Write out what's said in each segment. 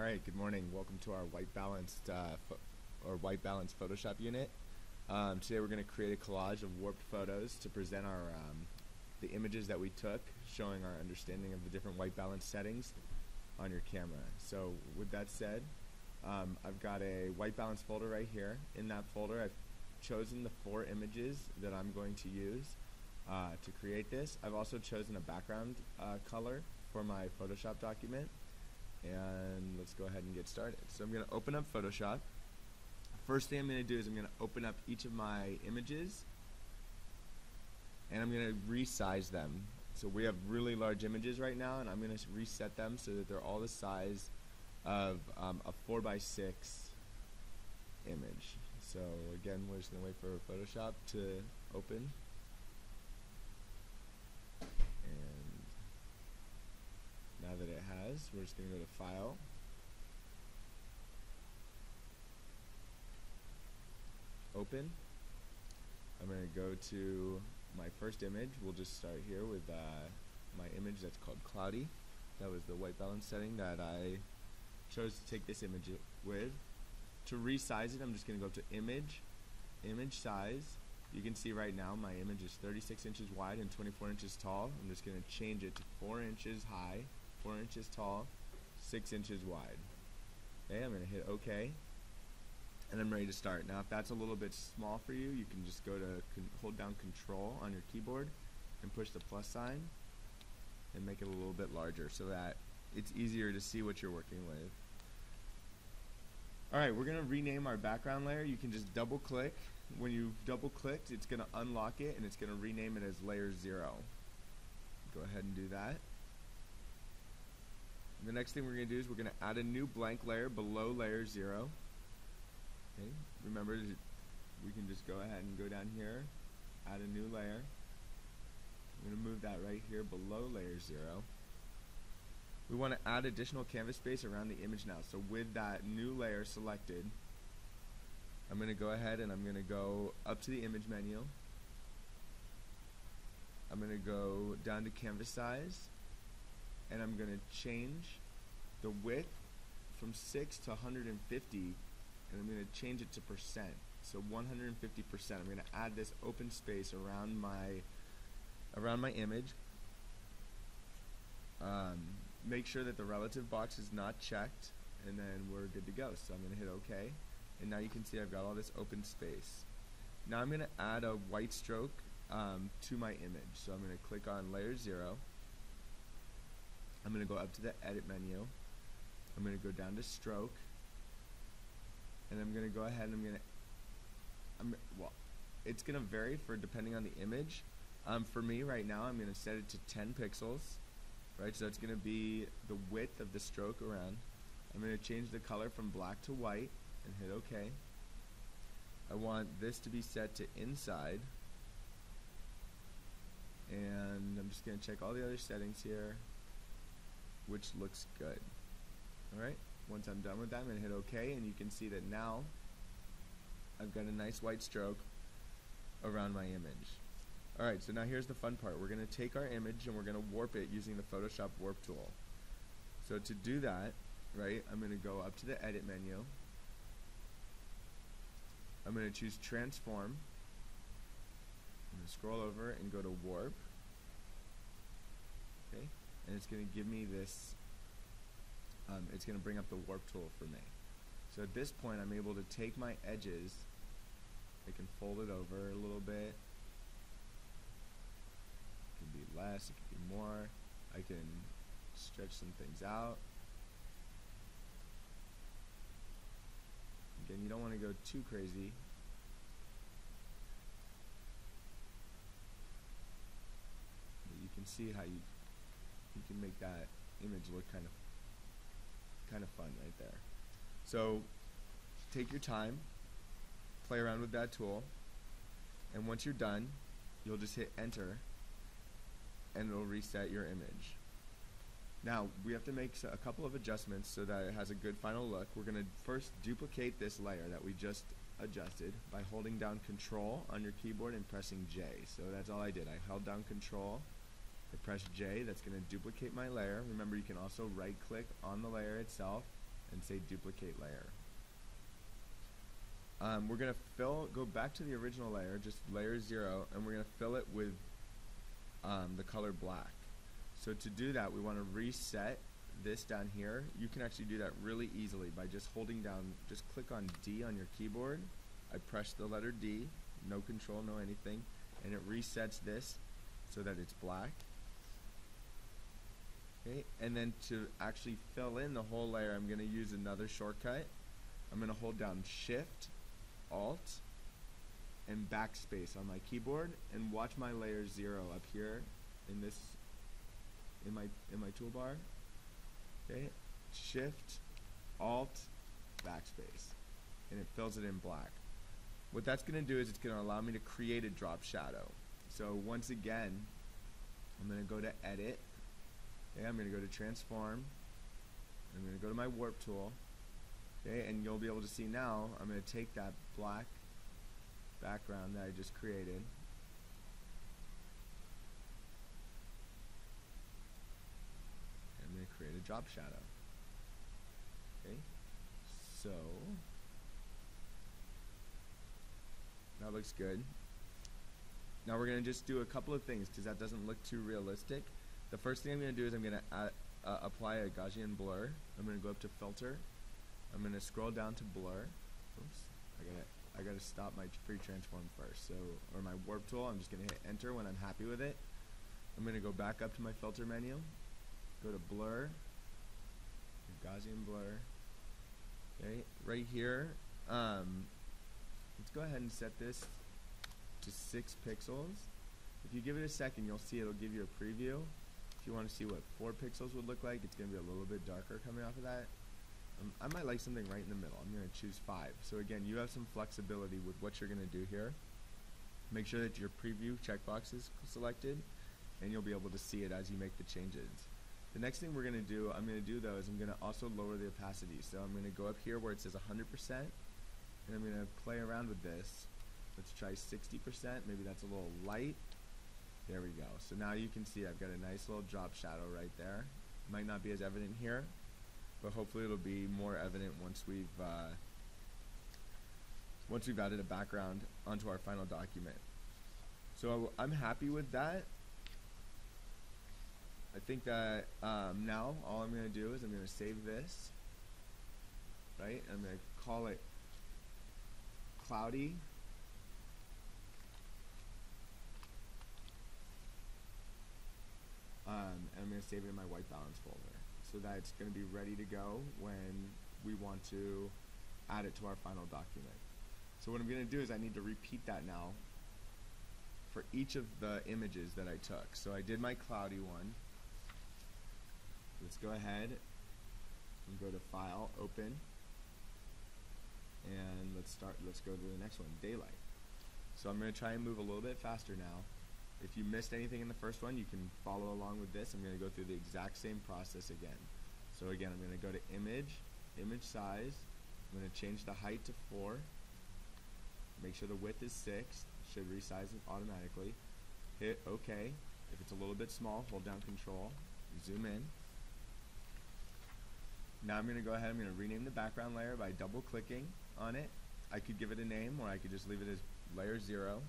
Alright, good morning. Welcome to our white balanced white balanced Photoshop unit. Today we're going to create a collage of warped photos to present our the images that we took, showing our understanding of the different white balance settings on your camera. So with that said, I've got a white balance folder right here. In that folder I've chosen the 4 images that I'm going to use to create this. I've also chosen a background color for my Photoshop document. And let's go ahead and get started. So I'm going to open up Photoshop. First thing I'm going to do is I'm going to open up each of my images and I'm going to resize them. So we have really large images right now, and I'm going to reset them so that they're all the size of a 4x6 image. So again, we're just going to wait for Photoshop to open. Now that it has, we're just going to go to File, Open. I'm going to go to my first image. We'll just start here with my image that's called Cloudy. That was the white balance setting that I chose to take this image with. To resize it, I'm just going to go to Image, Image Size. You can see right now my image is 36 inches wide and 24 inches tall. I'm just going to change it to 4 inches high, 4 inches tall, 6 inches wide. Okay, I'm going to hit OK, and I'm ready to start. Now if that's a little bit small for you, you can just go to hold down Control on your keyboard and push the plus sign and make it a little bit larger so that it's easier to see what you're working with. Alright, we're going to rename our background layer. You can just double click. When you've double clicked, it's going to unlock it and it's going to rename it as layer 0. Go ahead and do that. The next thing we're going to do is we're going to add a new blank layer below layer 0. Okay. Remember, we can just go ahead and go down here, add a new layer. I'm going to move that right here below layer 0. We want to add additional canvas space around the image now. So with that new layer selected, I'm going to go ahead and I'm going to go up to the image menu. I'm going to go down to canvas size, and I'm going to change the width from 6 to 150, and I'm going to change it to percent. So 150%. I'm going to add this open space around my image. Make sure that the relative box is not checked, and then we're good to go. So I'm going to hit OK, and now you can see I've got all this open space. Now I'm going to add a white stroke to my image. So I'm going to click on layer 0. I'm going to go up to the edit menu. I'm going to go down to stroke, and I'm going to go ahead and well, it's going to vary depending on the image. For me right now, I'm going to set it to 10 pixels. Right, so that's going to be the width of the stroke around. I'm going to change the color from black to white and hit OK. I want this to be set to inside, and I'm just going to check all the other settings here, which looks good. Alright, once I'm done with that, I'm going to hit OK, and you can see that now I've got a nice white stroke around my image. Alright, so now here's the fun part. We're going to take our image and we're going to warp it using the Photoshop Warp tool. So to do that, right, I'm going to go up to the edit menu. I'm going to choose Transform. I'm going to scroll over and go to Warp. Okay, and it's going to give me this, it's going to bring up the Warp tool for me. So at this point I'm able to take my edges, I can fold it over a little bit. It can be less, it can be more. I can stretch some things out. Again, you don't want to go too crazy. But you can see how you can make that image look kind of fun right there. So take your time, play around with that tool, and once you're done, you'll just hit enter and it'll reset your image. Now we have to make a couple of adjustments so that it has a good final look. We're going to first duplicate this layer that we just adjusted by holding down Control on your keyboard and pressing J. So that's all I did. I held down Control, I pressed J. That's going to duplicate my layer. Remember, you can also right click on the layer itself and say duplicate layer. We're going to go back to the original layer, just layer 0, and we're going to fill it with the color black. So to do that, we want to reset this down here. You can actually do that really easily by just holding down, just click on D on your keyboard. I press the letter D, no control, no anything, and it resets this so that it's black. Okay, and then to actually fill in the whole layer, I'm going to use another shortcut. I'm going to hold down Shift, Alt, and Backspace on my keyboard, and watch my layer 0 up here in this in my toolbar. Okay, Shift, Alt, Backspace, and it fills it in black. What that's going to do is it's going to allow me to create a drop shadow. So once again, I'm going to go to Edit. Okay, I'm going to go to Transform. I'm going to go to my Warp tool. Okay, and you'll be able to see now, I'm going to take that black background that I just created, and I'm going to create a drop shadow. Okay, so that looks good. Now we're going to just do a couple of things because that doesn't look too realistic. The first thing I'm going to do is I'm going to apply a Gaussian blur. I'm going to go up to Filter. I'm going to scroll down to Blur. Oops, I gotta stop my free transform first. So, or my warp tool. I'm just going to hit Enter when I'm happy with it. I'm going to go back up to my filter menu, go to Blur, Gaussian blur. Okay, right here. Let's go ahead and set this to 6 pixels. If you give it a second, you'll see it'll give you a preview. If you want to see what 4 pixels would look like, it's going to be a little bit darker coming off of that. I might like something right in the middle. I'm going to choose 5. So again, you have some flexibility with what you're going to do here. Make sure that your preview checkbox is selected, and you'll be able to see it as you make the changes. The next thing I'm going to do though is I'm going to also lower the opacity. So I'm going to go up here where it says 100%, and I'm going to play around with this. Let's try 60%. Maybe that's a little light. There we go. So now you can see I've got a nice little drop shadow right there. Might not be as evident here, but hopefully it'll be more evident once we've added a background onto our final document. So I'm happy with that. I think that now all I'm going to do is I'm going to save this, right? I'm going to call it Cloudy. And I'm going to save it in my white balance folder so that it's going to be ready to go when we want to add it to our final document. So what I'm going to do is I need to repeat that now for each of the images that I took. So I did my cloudy one. Let's go ahead and go to File, Open, and let's go to the next one, Daylight. So I'm going to try and move a little bit faster now. If you missed anything in the first one, you can follow along with this. I'm going to go through the exact same process again. So again, I'm going to go to Image, Image Size. I'm going to change the height to 4. Make sure the width is 6. Should resize it automatically. Hit OK. If it's a little bit small, hold down Control. Zoom in. Now I'm going to go ahead, I'm going to rename the background layer by double clicking on it. I could give it a name, or I could just leave it as layer 0.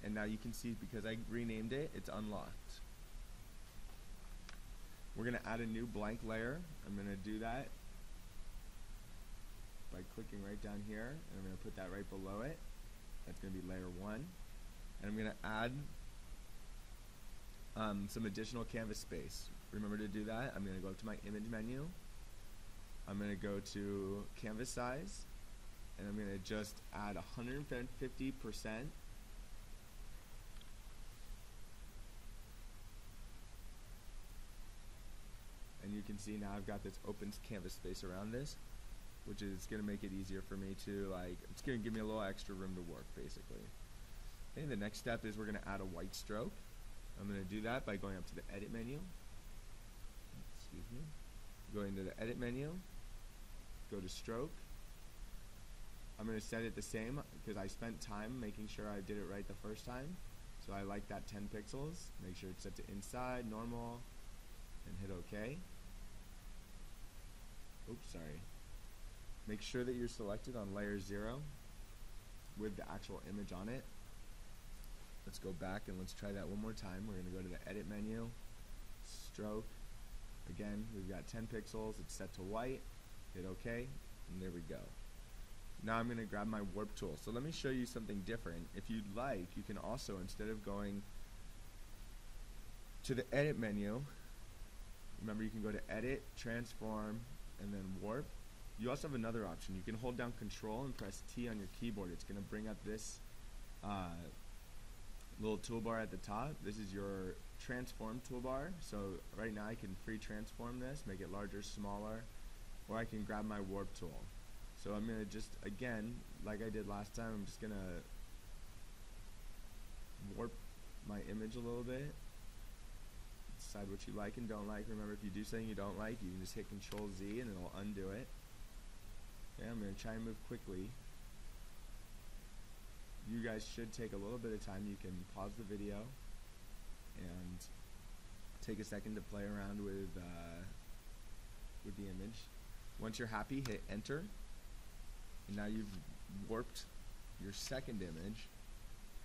And now you can see, because I renamed it, it's unlocked. We're going to add a new blank layer. I'm going to do that by clicking right down here, and I'm going to put that right below it. That's going to be layer 1. And I'm going to add some additional canvas space. Remember to do that. I'm going to go up to my image menu. I'm going to go to canvas size, and I'm going to just add 150%. And you can see now I've got this open canvas space around this, which is going to make it easier for me to, it's going to give me a little extra room to work, basically. Okay, the next step is we're going to add a white stroke. I'm going to do that by going up to the Edit menu. Excuse me. Going to the Edit menu, go to Stroke. I'm going to set it the same because I spent time making sure I did it right the first time. So I like that 10 pixels. Make sure it's set to Inside, Normal, and hit OK. Oops. sorry. Make sure that you're selected on layer 0 with the actual image on it. Let's go back and let's try that one more time. We're going to go to the edit menu, stroke. Again, we've got 10 pixels. It's set to white. Hit OK, and there we go. Now I'm going to grab my warp tool. So let me show you something different. If you'd like, you can also, instead of going to the edit menu, remember you can go to edit, transform, and then warp. You also have another option. You can hold down Control and press T on your keyboard. It's going to bring up this little toolbar at the top. This is your transform toolbar. So right now I can free transform this, make it larger, smaller, or I can grab my warp tool. So I'm going to just, again, like I did last time, I'm just going to warp my image a little bit. Decide what you like and don't like. Remember, if you do something you don't like, you can just hit Control Z and it'll undo it. Okay, I'm going to try and move quickly. You guys should take a little bit of time. You can pause the video and take a second to play around with the image. Once you're happy, hit enter. And now you've warped your second image.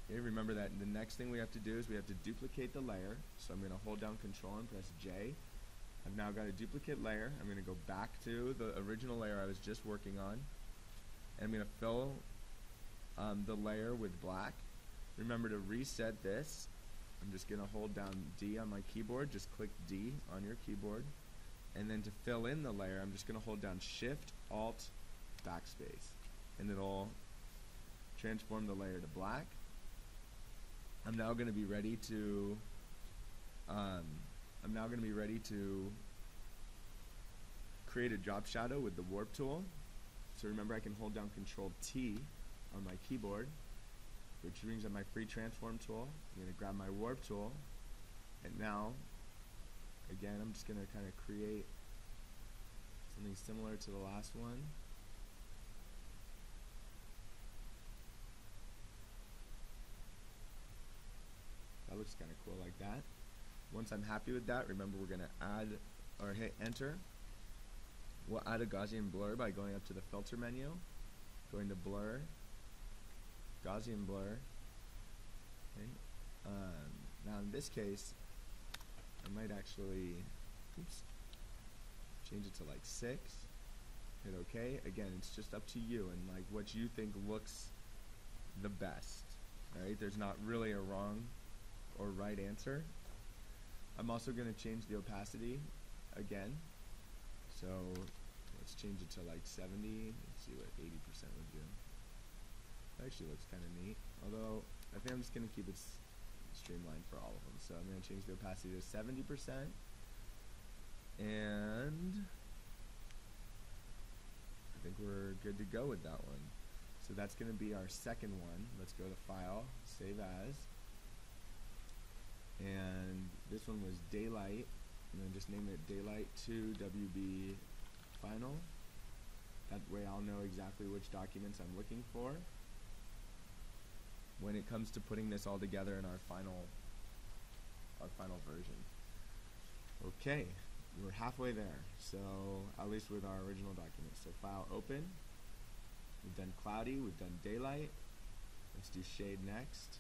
Okay, remember that the next thing we have to do is we have to duplicate the layer. So I'm going to hold down Control and press J. I've now got a duplicate layer. I'm going to go back to the original layer I was just working on. And I'm going to fill the layer with black. Remember to reset this. I'm just going to hold down D on my keyboard. Just click D on your keyboard. And then to fill in the layer, I'm just going to hold down Shift, Alt, Backspace. And it'll transform the layer to black. I'm now going to be ready to create a drop shadow with the warp tool. So remember, I can hold down Control T on my keyboard, which brings up my free transform tool. I'm going to grab my warp tool, and now, again, I'm just going to kind of create something similar to the last one. That looks kind of cool like that. Once I'm happy with that, remember we're going to add or hit enter. We'll add a Gaussian blur by going up to the filter menu, going to blur, Gaussian blur. Okay. Now in this case, I might actually change it to like 6. Hit OK. Again, it's just up to you and like what you think looks the best. Alright, there's not really a wrong or right answer. I'm also going to change the opacity again. So let's change it to like 70. Let's see what 80% would do. That actually looks kind of neat. Although I think I'm just going to keep it streamlined for all of them. So I'm going to change the opacity to 70%. And I think we're good to go with that one. So that's going to be our second one. Let's go to File, Save As. And this one was Daylight. I'm going to just name it Daylight 2 WB Final. That way I'll know exactly which documents I'm looking for when it comes to putting this all together in our final version. Okay, we're halfway there. So at least with our original document. So File, Open. We've done Cloudy. We've done Daylight. Let's do Shade next.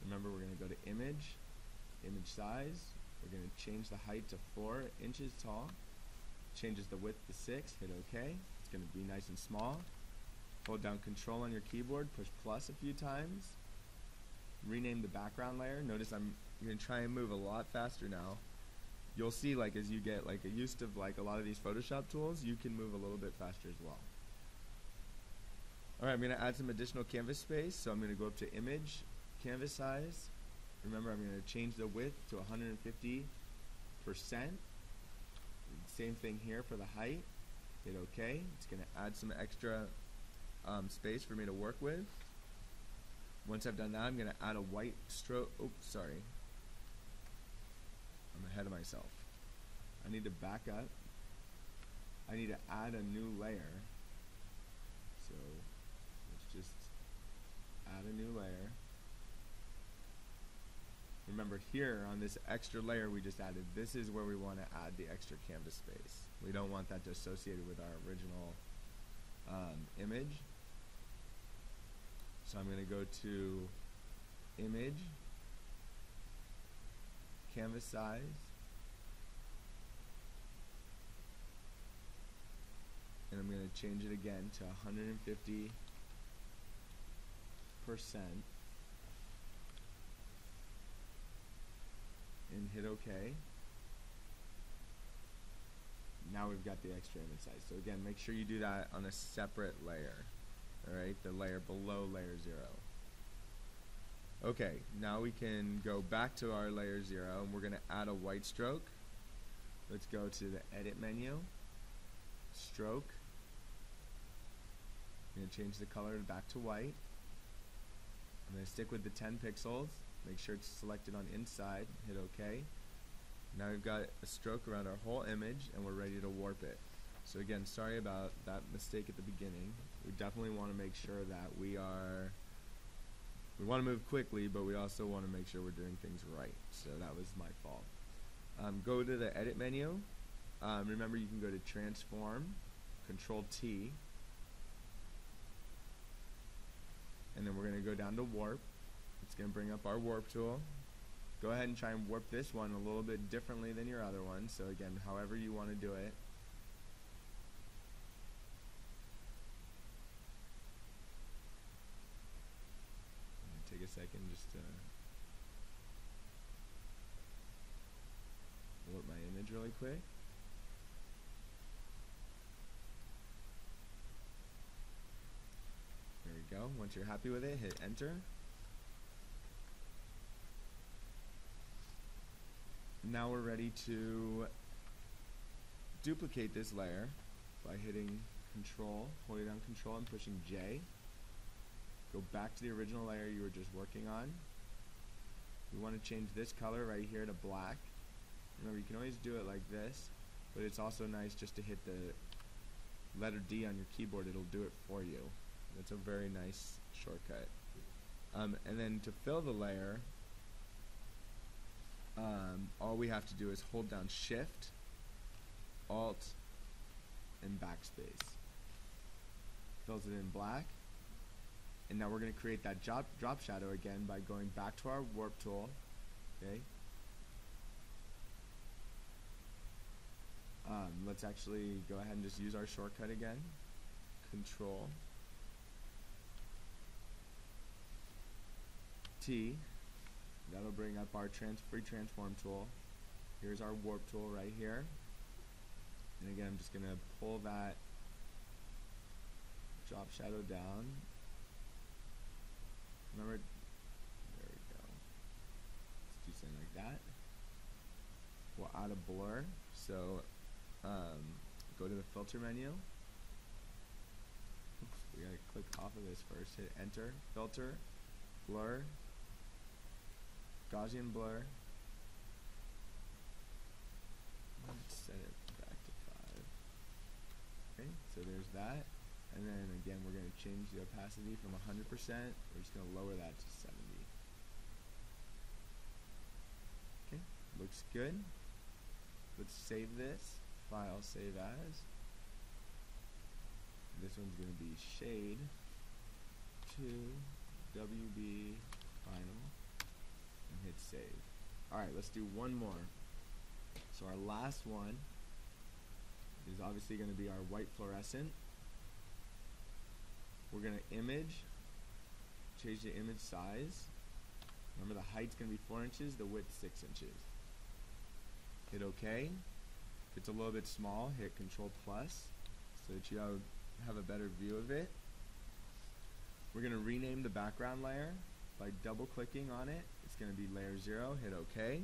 Remember, we're going to go to Image. Image size, we're going to change the height to 4 inches tall, changes the width to 6, hit OK, it's going to be nice and small. Hold down Control on your keyboard, push plus a few times, rename the background layer. Notice I'm going to try and move a lot faster now. You'll see, like, as you get like used to like a lot of these Photoshop tools, you can move a little bit faster as well. Alright, I'm going to add some additional canvas space, so I'm going to go up to Image, Canvas Size. Remember, I'm going to change the width to 150%. Same thing here for the height. Hit OK. It's going to add some extra space for me to work with. Once I've done that, I'm going to add a white stroke. Oops, sorry. I'm ahead of myself. I need to back up. I need to add a new layer. So let's just add a new layer. remember here on this extra layer we just added, this is where we want to add the extra canvas space. We don't want that associated with our original image. So I'm going to go to Image, Canvas Size, and I'm going to change it again to 150%, and hit OK. Now we've got the extra image size. So again, make sure you do that on a separate layer. Alright, the layer below layer 0. Okay, now we can go back to our layer 0 and we're going to add a white stroke. Let's go to the Edit menu, Stroke. I'm going to change the color back to white. I'm going to stick with the 10 pixels. Make sure it's selected on inside. Hit OK. Now we've got a stroke around our whole image and we're ready to warp it. So again, sorry about that mistake at the beginning. We definitely want to make sure that we want to move quickly, but we also want to make sure we're doing things right. So that was my fault. Go to the Edit menu. Remember, you can go to Transform, Control T, and then we're going to go down to Warp. It's going to bring up our Warp tool. Go ahead and try and warp this one a little bit differently than your other one. So again, however you want to do it. Take a second just to warp my image really quick. There we go. Once you're happy with it, hit enter. Now we're ready to duplicate this layer by hitting Control, holding down Control and pushing J. Go back to the original layer you were just working on. We want to change this color right here to black. Remember, you can always do it like this, but it's also nice just to hit the letter D on your keyboard. It'll do it for you. That's a very nice shortcut. And then to fill the layer, all we have to do is hold down Shift, Alt, and Backspace. Fills it in black. And now we're going to create that drop shadow again by going back to our warp tool. Okay. Let's actually go ahead and just use our shortcut again. Control T. That'll bring up our free transform tool. Here's our warp tool right here. And again, I'm just going to pull that drop shadow down. Remember, there we go. Let's do something like that. We'll add a blur. So go to the filter menu. Oops, we gotta click off of this first. Hit enter. Filter, blur, Gaussian blur. Let's set it back to 5. Okay, so there's that. And then again, we're going to change the opacity from 100%. We're just going to lower that to 70. Okay, looks good. Let's save this. File, save as. This one's going to be shade 2 WB final and hit save. Alright, let's do one more. So our last one is obviously going to be our white fluorescent. We're going to image, change the image size. Remember, the height's going to be 4 inches, the width 6 inches. Hit OK. If it's a little bit small, hit Control plus so that you have a better view of it. We're going to rename the background layer by double clicking on it. It's going to be layer 0, hit OK.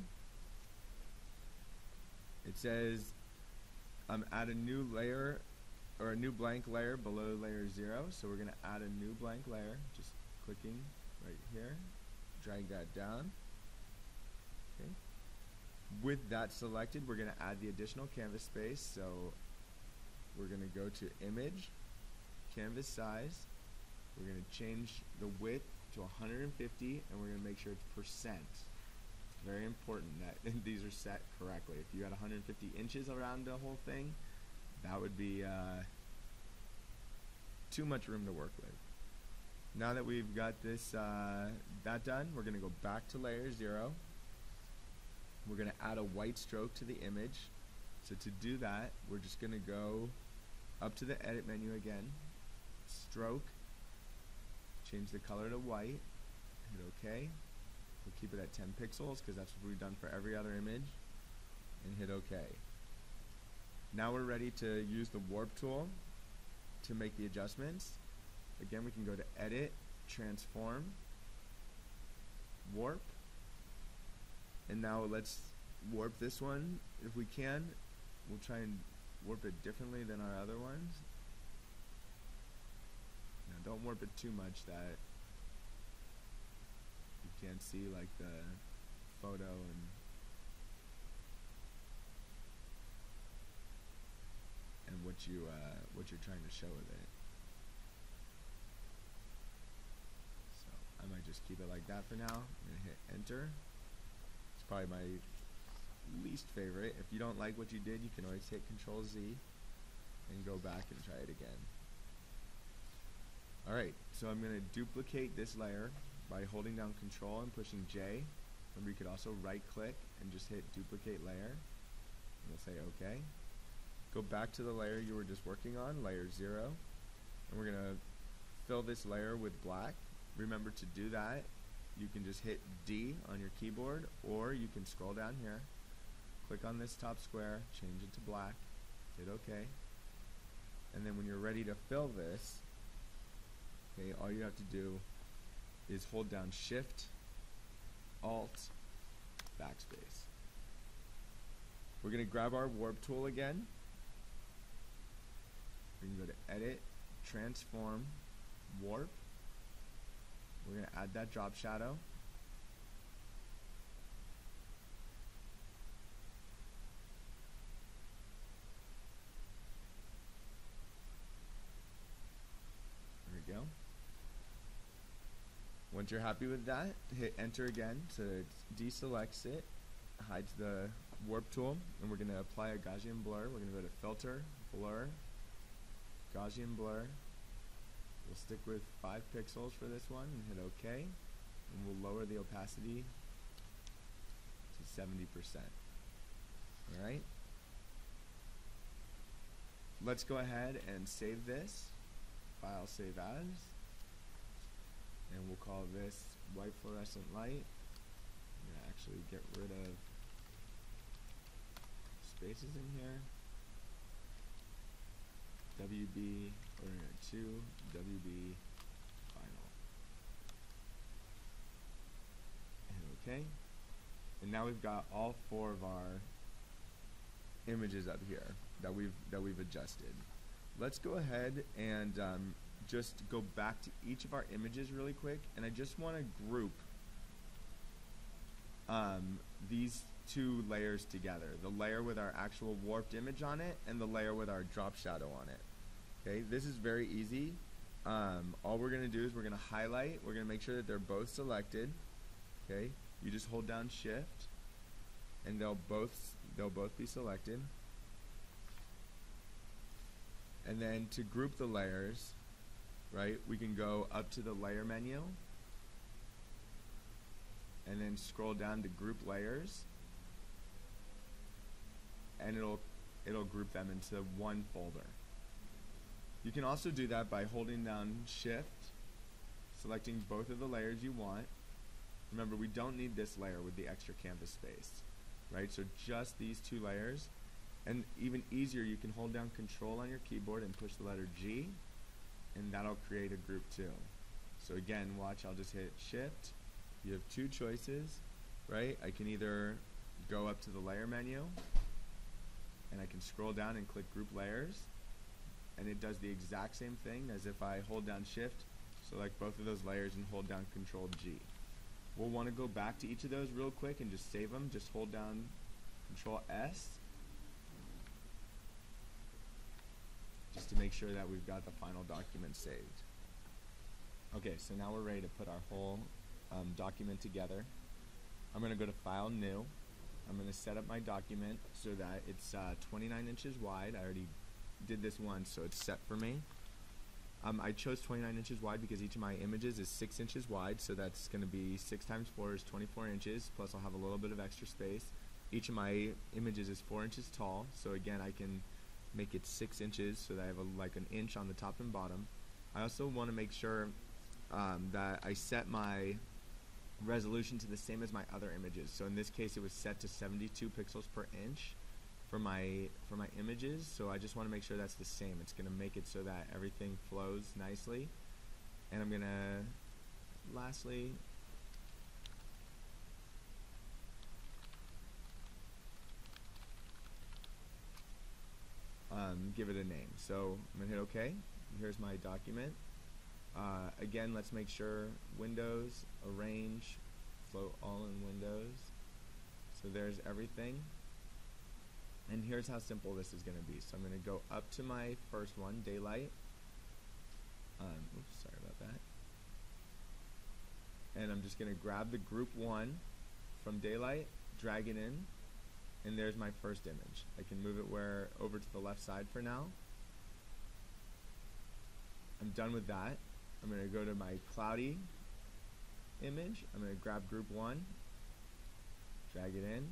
It says add a new layer or a new blank layer below layer 0, so we're going to add a new blank layer, just clicking right here, drag that down. Okay. With that selected, we're going to add the additional canvas space, so we're going to go to Image, Canvas Size, we're going to change the width to 150, and we're going to make sure it's percent. It's very important that these are set correctly. If you had 150 inches around the whole thing, that would be too much room to work with. Now that we've got this that done, we're going to go back to layer 0. We're going to add a white stroke to the image. So to do that, we're just going to go up to the edit menu again, stroke, change the color to white, hit OK. We'll keep it at 10 pixels because that's what we've done for every other image, and hit OK. Now we're ready to use the warp tool to make the adjustments. Again, we can go to edit, transform, warp, and now let's warp this one if we can. We'll try and warp it differently than our other ones. Now don't warp it too much that you can't see like the photo and what you're trying to show with it. So I might just keep it like that for now. I'm gonna hit enter. It's probably my least favorite. If you don't like what you did, you can always hit Control Z and go back and try it again. Alright, so I'm going to duplicate this layer by holding down Control and pushing J. Remember, you could also right click and just hit duplicate layer. And we'll say OK. Go back to the layer you were just working on, layer 0, and we're going to fill this layer with black. Remember, to do that, you can just hit D on your keyboard, or you can scroll down here, click on this top square, change it to black, hit OK, and then when you're ready to fill this, okay, all you have to do is hold down Shift, Alt, backspace. We're going to grab our warp tool again. We can go to Edit, Transform, Warp. We're going to add that drop shadow. There we go. Once you're happy with that, hit enter again so it deselects it, hides the warp tool, and we're going to apply a Gaussian blur. We're going to go to Filter, Blur, Gaussian blur. We'll stick with 5 pixels for this one and hit OK, and we'll lower the opacity to 70%. Alright? Let's go ahead and save this. File, save as, and we'll call this white fluorescent light. I'm going to actually get rid of spaces in here. WB, we're going to 2, WB, final. And OK. And now we've got all 4 of our images up here that we've adjusted. Let's go ahead and just go back to each of our images really quick, and I just want to group these 2 layers together, the layer with our actual warped image on it and the layer with our drop shadow on it. Okay, this is very easy. All we're going to do is we're going to highlight, we're going to make sure that they're both selected. Okay, you just hold down Shift and they'll both be selected. And then to group the layers, right, we can go up to the layer menu and then scroll down to group layers, and it'll group them into one folder. You can also do that by holding down Shift, selecting both of the layers you want. Remember, we don't need this layer with the extra canvas space, right? So just these 2 layers. And even easier, you can hold down Control on your keyboard and push the letter G, and that'll create a group too. So again, watch, I'll just hit Shift. You have 2 choices, right? I can either go up to the layer menu, and I can scroll down and click Group Layers, and it does the exact same thing as if I hold down Shift, select both of those layers, and hold down Control G. We'll want to go back to each of those real quick and just save them. Just hold down Control S, just to make sure that we've got the final document saved. Okay, so now we're ready to put our whole document together. I'm going to go to File, New. I'm going to set up my document so that it's 29 inches wide. I already did this once, so it's set for me. I chose 29 inches wide because each of my images is 6 inches wide, so that's going to be 6 times 4 is 24 inches, plus I'll have a little bit of extra space. Each of my images is 4 inches tall, so again I can make it 6 inches so that I have like an inch on the top and bottom. I also want to make sure that I set my resolution to the same as my other images. So in this case it was set to 72 pixels per inch for my images, so I just want to make sure that's the same. It's going to make it so that everything flows nicely. And I'm going to lastly give it a name. So I'm going to hit OK. Here's my document. Again, let's make sure Windows, Arrange, Float All in Windows. So there's everything. And here's how simple this is going to be. So I'm going to go up to my first one, Daylight. Oops, sorry about that. And I'm just going to grab the group 1 from Daylight, drag it in, and there's my first image. I can move it over to the left side for now. I'm done with that. I'm going to go to my cloudy image. I'm going to grab group 1, drag it in.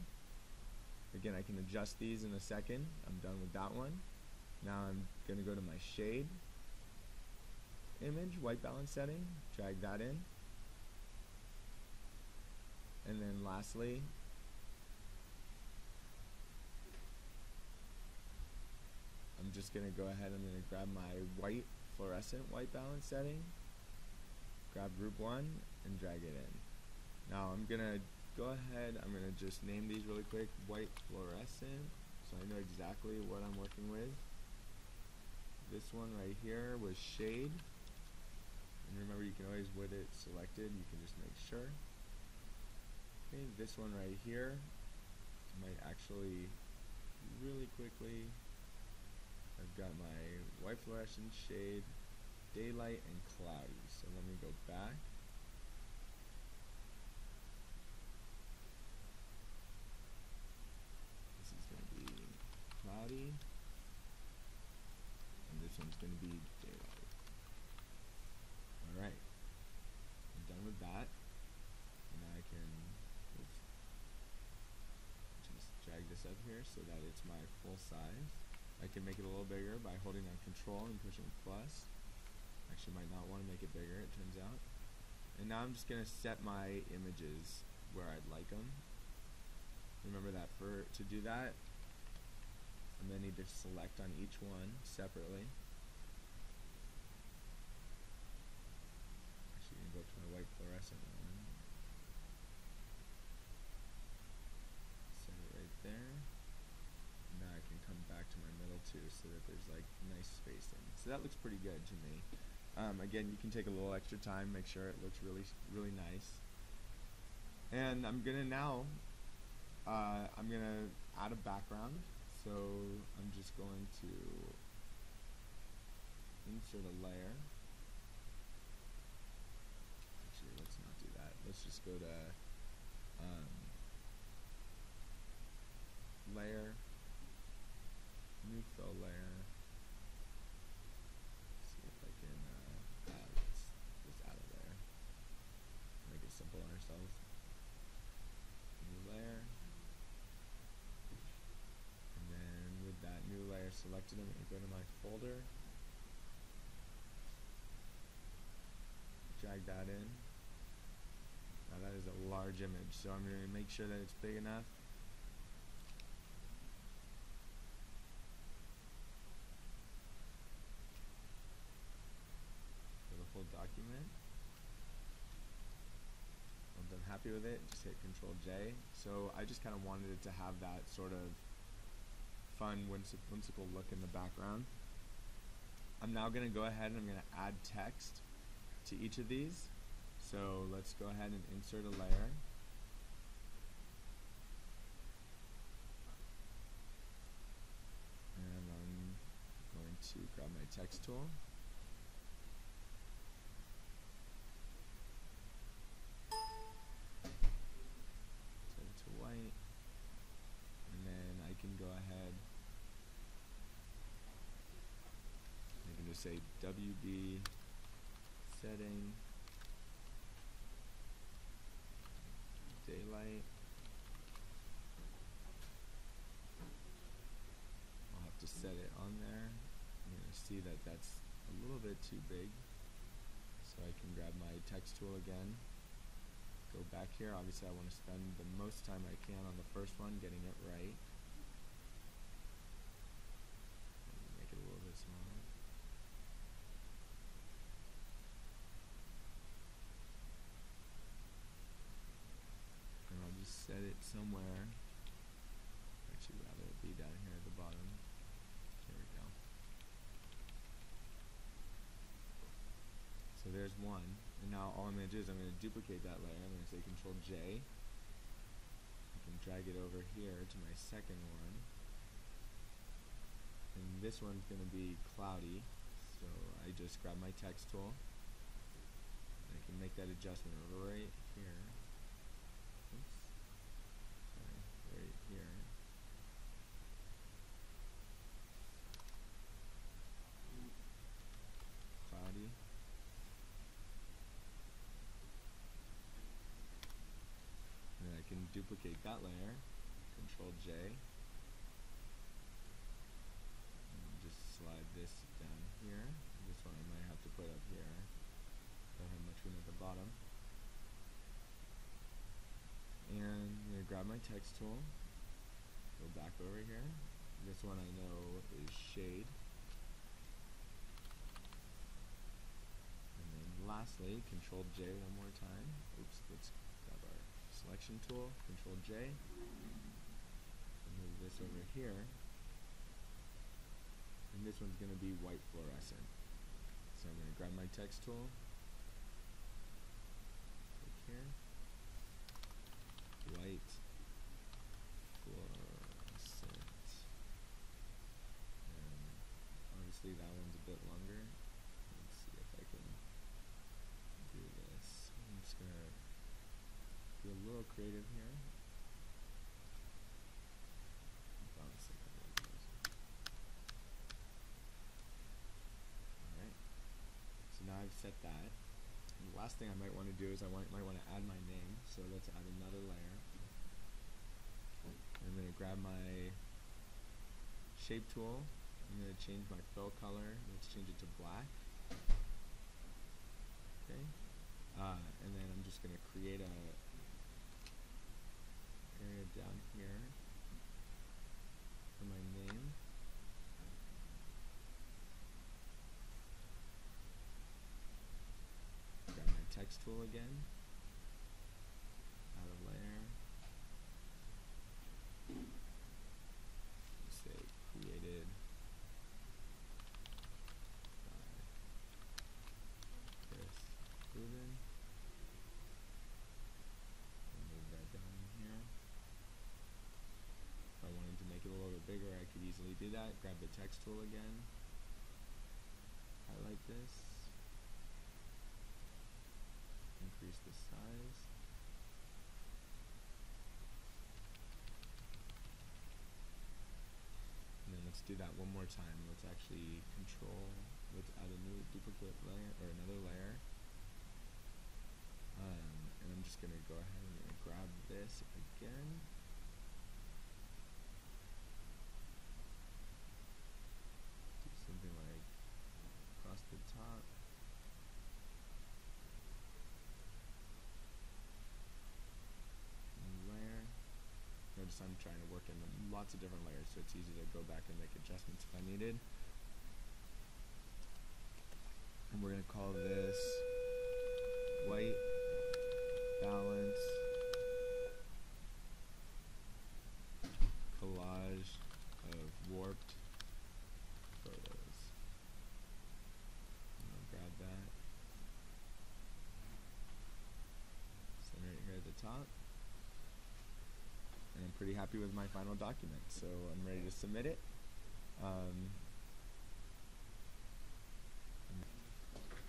Again, I can adjust these in a second. I'm done with that one. Now I'm going to go to my shade image, white balance setting, drag that in. And then lastly, I'm just going to go ahead, I'm going to grab my white fluorescent white balance setting, grab group 1, and drag it in. Now I'm going to go ahead, I'm going to just name these really quick, white fluorescent, so I know exactly what I'm working with. This one right here was shade, and remember you can always, with it selected, you can just make sure. Okay, this one right here, might actually, really quickly, I've got my white fluorescent, shade, daylight, and cloudy. So let me go back. This is going to be cloudy, and this one's going to be daylight. Alright, I'm done with that. And now I can just drag this up here so that it's my full size. I can make it a little bigger by holding on Control and pushing plus. Actually might not want to make it bigger, it turns out. And now I'm just going to set my images where I'd like them. Remember that to do that, I'm going to need to select on each one separately. Actually, I'm going to go to my white fluorescent one. Set it right there. Now I can come back to my middle too so that there's like nice spacing. So that looks pretty good to me. Again, you can take a little extra time, make sure it looks really nice. And I'm gonna now, I'm gonna add a background. So I'm just going to insert a layer. Actually, let's not do that. Let's just go to layer, new fill layer. See if I can let's just add a layer. Make it simple on ourselves. New layer. And then with that new layer selected, I'm going to go to my folder. Drag that in. Now that is a large image, so I'm going to make sure that it's big enough. Document. Once I'm happy with it, just hit Control J. So I just kind of wanted it to have that sort of fun, whimsical look in the background. I'm now going to go ahead and I'm going to add text to each of these. So let's go ahead and insert a layer. And I'm going to grab my text tool. just say WD setting daylight. I'll have to set it on there. I'm going to see that that's a little bit too big, so I can grab my text tool again, go back here. Obviously I want to spend the most time I can on the first one getting it right. Make it a little bit smaller. And I'll just set it somewhere. Actually, rather it be down here at the bottom. There we go. So there's one. And now all I'm going to do is I'm going to duplicate that layer. I'm going to say Control J. I can drag it over here to my second one. And this one's going to be cloudy. So I just grab my text tool. And I can make that adjustment right here. Oops. Sorry, right here. Cloudy. And I can duplicate that layer. Control J. And just slide this down here. This one I might have to put up here. Don't have much room at the bottom. And I'm going to grab my text tool, go back over here. This one I know is shade. And then lastly, Control J one more time. Oops, let's grab our selection tool, Control J. Move this over here. And this one's going to be white fluorescent. So I'm going to grab my text tool, click here. White fluorescent, and obviously that one's a bit longer. Let's see if I can do this. I'm just gonna be a little creative here. Bounce a couple of those. Alright, so now I've set that. And the last thing I might want to do is I might want to add my name, so let's add another layer. I'm going to grab my shape tool. I'm going to change my fill color. Let's change it to black. Okay. And then I'm just going to create a area down here for my name. Grab my text tool again. Add a layer. Say created by Chris Rubin. Move that down here. If I wanted to make it a little bit bigger, I could easily do that. Grab the text tool again. Highlight this. Increase the size. And then let's do that one more time. Let's actually let's add a new duplicate layer, or another layer. And I'm just going to go ahead and grab this again. Do something like across the top. Layer. Notice I'm trying to work in lots of different layers, so it's easy to go back and make adjustments if I needed. And we're going to call this white balance collage of warped photos. I'll grab that. Center it here at the top. And I'm pretty happy with my final document, so I'm ready to submit it.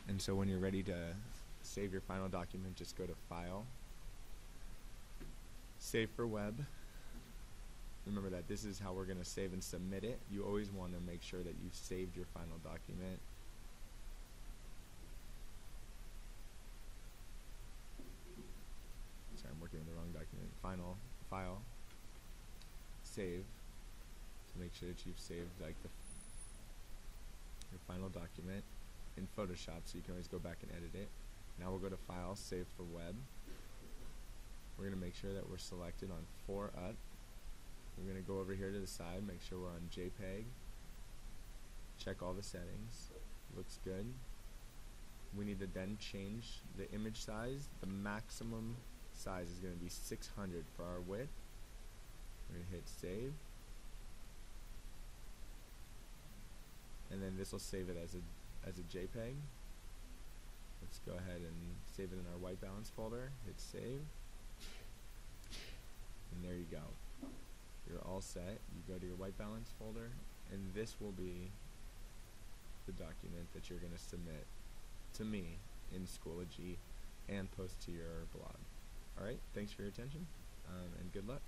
And so when you're ready to save your final document, just go to File, Save for Web. Remember that this is how we're going to save and submit it. You always want to make sure that you've saved your final document File, Save, to make sure that you've saved like your final document in Photoshop, so you can always go back and edit it. Now we'll go to File, Save for Web. We're going to make sure that we're selected on 4 up. We're going to go over here to the side, make sure we're on JPEG. Check all the settings. Looks good. We need to then change the image size. The maximum size is going to be 600 for our width. We're going to hit Save. And then this will save it as a JPEG. Let's go ahead and save it in our white balance folder. Hit Save. And there you go. You're all set. You go to your white balance folder, and this will be the document that you're going to submit to me in Schoology and post to your blog. Alright, thanks for your attention, and good luck.